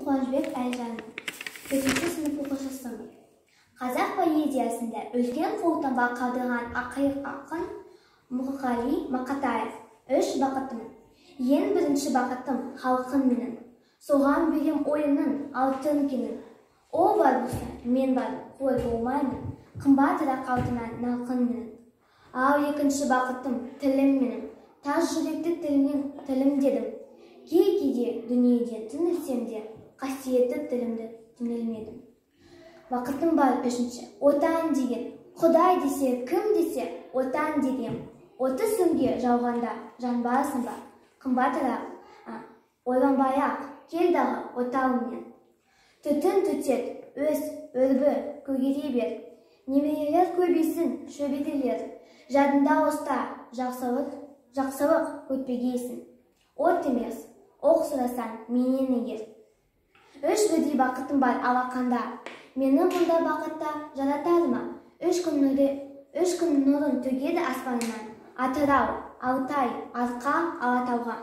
Қуанышбек Әлжан, 4-ші сынып оқушысы. Қазақ поэзиясында үлкен қолтаңба қалдырған ақын Мұқағали Мақатаев. 3 бақытым. Ең бірінші бақытым халқым менің. Соған берем ойымның алтын кенін. О бар болса, мен бар, қой болмаймын. Қымбатырақ алтыннан налқын менің. Ал екінші бақытым тілім менің. Тас жүректі тілім дедім. Кей-кейде дүниеден түңілсем де, қасиетті тілімді түңілмедім. Бақытым бар үшінші, отан деген. Құдай десе, кім десе, отан деген. Оты сүңге жауғанда жанбасын ба, қымбатырақ, ойланбай-ақ, кел дағы отауыммен. Түтін түтет, өз, өрбі, көгере бер. Немерелер көбейсін, шөбетелер. Жадында ұста, жақсылық көтпегейсін. От емес, оқ сұрасан менен егер. 3 бірдей бақытым бар алақанда. Мені мұнда бақытта жаратады ма? 3 күн нұрын төгеді аспанынан. Атырау, Алтай, Арқа, Алатауға.